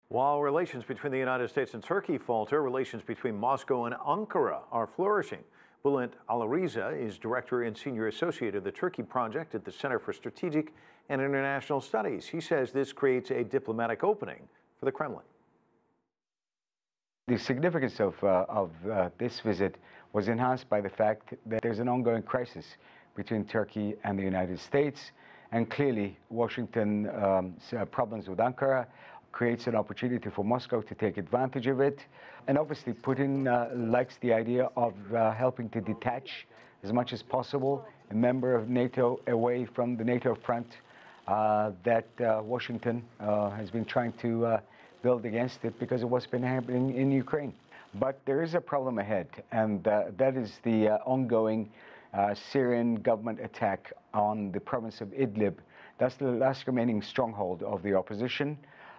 While relations between the United States and Turkey falter, relations between Moscow and Ankara are flourishing. Bulent Aliriza is Director and Senior Associate of the Turkey Project at the Center for Strategic and International Studies. He says this creates a diplomatic opening for the Kremlin. The significance of this visit was enhanced by the fact that there's an ongoing crisis between Turkey and the United States, and clearly Washington's problems with Ankara creates an opportunity for Moscow to take advantage of it. And obviously Putin likes the idea of helping to detach as much as possible a member of NATO away from the NATO front that Washington has been trying to build against it because of what's been happening in Ukraine. But there is a problem ahead, and that is the ongoing Syrian government attack on the province of Idlib. That's the last remaining stronghold of the opposition.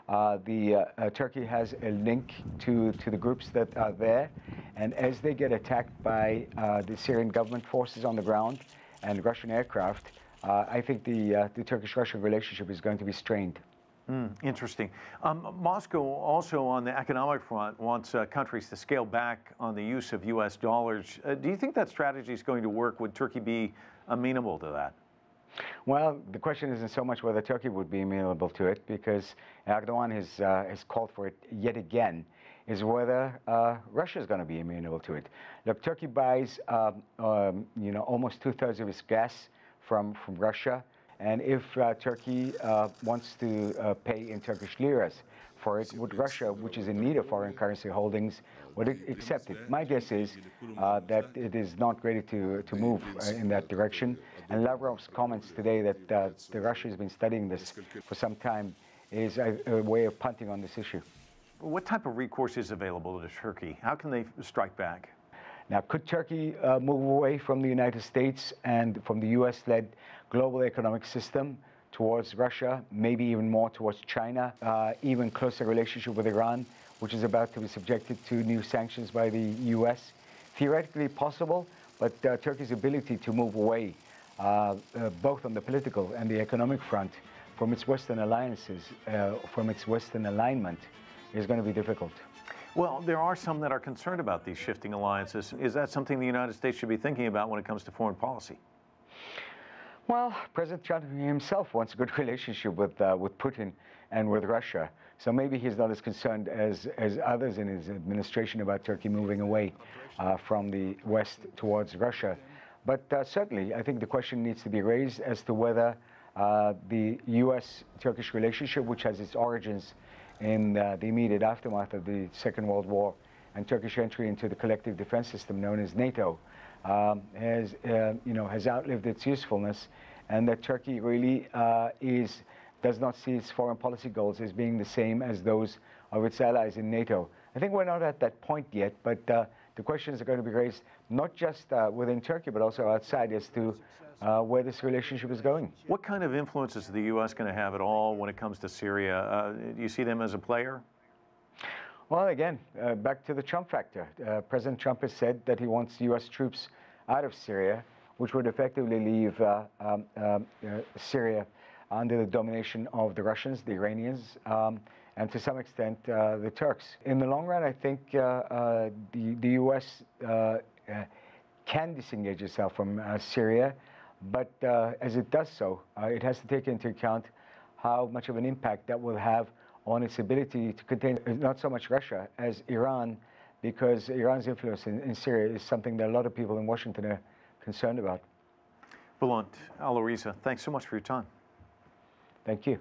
Turkey has a link to the groups that are there, and as they get attacked by the Syrian government forces on the ground and Russian aircraft, I think the Turkish-Russian relationship is going to be strained. Interesting. Moscow also on the economic front wants countries to scale back on the use of U.S. dollars. Do you think that strategy is going to work? Would Turkey be amenable to that? Well, the question isn't so much whether Turkey would be amenable to it, because Erdogan has called for it yet again, is whether Russia is going to be amenable to it. Look, Turkey buys almost 2/3 of its gas from Russia. And if Turkey wants to pay in Turkish liras for it, would Russia, which is in need of foreign currency holdings, would it accept it? My guess is that it is not ready to move in that direction. And Lavrov's comments today that Russia has been studying this for some time is a way of punting on this issue. What type of recourse is available to Turkey? How can they strike back? Now, could Turkey move away from the United States and from the U.S.-led global economic system towards Russia, maybe even more towards China, even closer relationship with Iran, which is about to be subjected to new sanctions by the U.S.? Theoretically possible, but Turkey's ability to move away, both on the political and the economic front, from its Western alliances, from its Western alignment, is going to be difficult. Well, there are some that are concerned about these shifting alliances. Is that something the United States should be thinking about when it comes to foreign policy? Well, President Trump himself wants a good relationship with Putin and with Russia. So maybe he's not as concerned as others in his administration about Turkey moving away from the West towards Russia. But certainly, I think the question needs to be raised as to whether the U.S.-Turkish relationship, which has its origins in the immediate aftermath of the Second World War and Turkish entry into the collective defense system known as NATO, has outlived its usefulness, and that Turkey really does not see its foreign policy goals as being the same as those of its allies in NATO. I think we're not at that point yet, but the questions are going to be raised not just within Turkey, but also outside as to where this relationship is going. What kind of influence is the U.S. going to have at all when it comes to Syria? Do you see them as a player? Well, again, back to the Trump factor. President Trump has said that he wants U.S. troops out of Syria, which would effectively leave Syria under the domination of the Russians, the Iranians, and to some extent the Turks. In the long run, I think the U.S. can disengage itself from Syria, but as it does so, it has to take into account how much of an impact that will have on its ability to contain not so much Russia as Iran, because Iran's influence in Syria is something that a lot of people in Washington are concerned about. Bulent Aliriza, thanks so much for your time. Thank you.